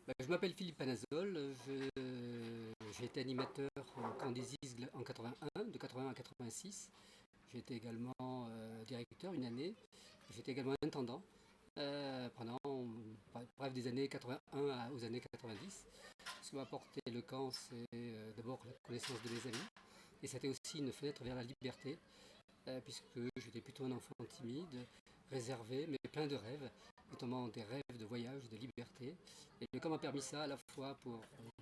Je m'appelle Philippe Panazol, j'ai été animateur au Camp des Isles en 81, de 80 à 86. J'ai été également directeur une année, j'ai été également intendant pendant bref des années 81 aux années 90. Ce qui m'a apporté le camp, c'est d'abord la connaissance de mes amis, et c'était aussi une fenêtre vers la liberté, puisque j'étais plutôt un enfant timide, réservé, mais plein de rêves, notamment des rêves de voyage, de liberté. Et le camp m'a permis ça à la fois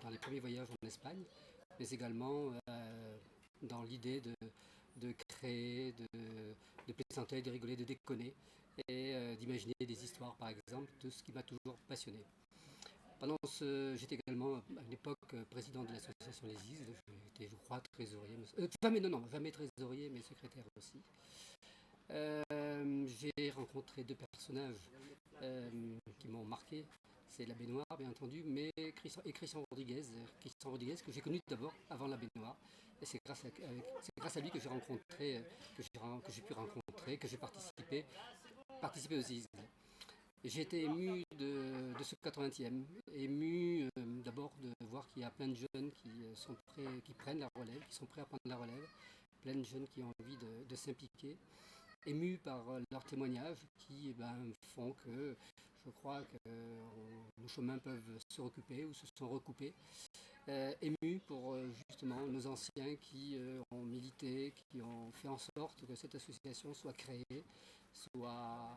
dans les premiers voyages en Espagne, mais également dans l'idée de créer, de plaisanter, de rigoler, de déconner, et d'imaginer des histoires, par exemple, de ce qui m'a toujours passionné. J'étais également à une époque président de l'association Les Isles. J'étais, je crois, trésorier. Jamais, non, non, jamais trésorier, mais secrétaire aussi. J'ai rencontré deux personnages qui m'ont marqué. C'est la baignoire, bien entendu, mais Christian Rodriguez. Christian Rodriguez, que j'ai connu d'abord avant la baignoire. Et c'est grâce à lui que j'ai rencontré, que j'ai pu rencontrer, que j'ai participé aux Isles. J'ai été ému de ce 80e, ému d'abord de voir qu'il y a plein de jeunes qui sont prêts, qui prennent la relève, qui sont prêts à prendre la relève, plein de jeunes qui ont envie de s'impliquer, ému par leurs témoignages qui font que je crois que nos chemins peuvent se recouper ou se sont recoupés. Ému pour justement nos anciens qui ont milité, qui ont fait en sorte que cette association soit créée, soit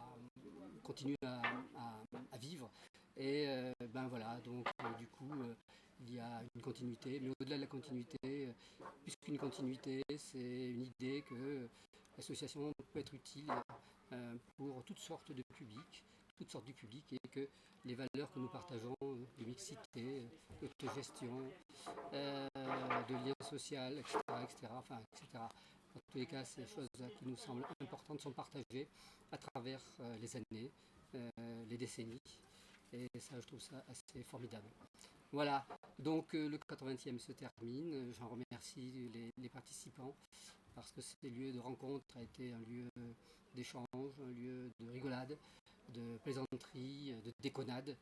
continue à vivre. Et voilà, donc du coup, il y a une continuité, mais au-delà de la continuité, puisqu'une continuité, c'est une idée que l'association peut être utile pour toutes sortes de publics, toutes sortes du public, et que les valeurs que nous partageons, de mixité, d'autogestion, de lien social, etc., etc., enfin, etc. En tous les cas, ces choses qui nous semblent importantes sont partagées à travers les années, les décennies, et ça, je trouve ça assez formidable. Voilà, donc le 80e se termine. J'en remercie les participants parce que ces lieux de rencontre a été un lieu d'échange, un lieu de rigolade, de plaisanterie, de déconnade,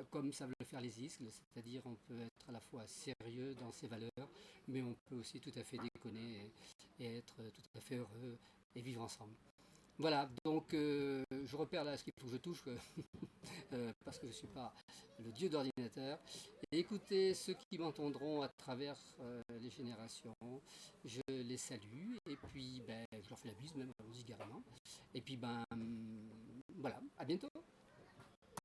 comme savent le faire les isles, c'est-à-dire on peut être à la fois sérieux dans ses valeurs, mais on peut aussi tout à fait déconner et être tout à fait heureux et vivre ensemble. Voilà, donc je repère là ce qu'il faut que je touche, parce que je ne suis pas le dieu d'ordinateur. Et écoutez, ceux qui m'entendront à travers les générations, je les salue, et puis je leur fais la bise, même vulgairement. Et puis voilà, à bientôt.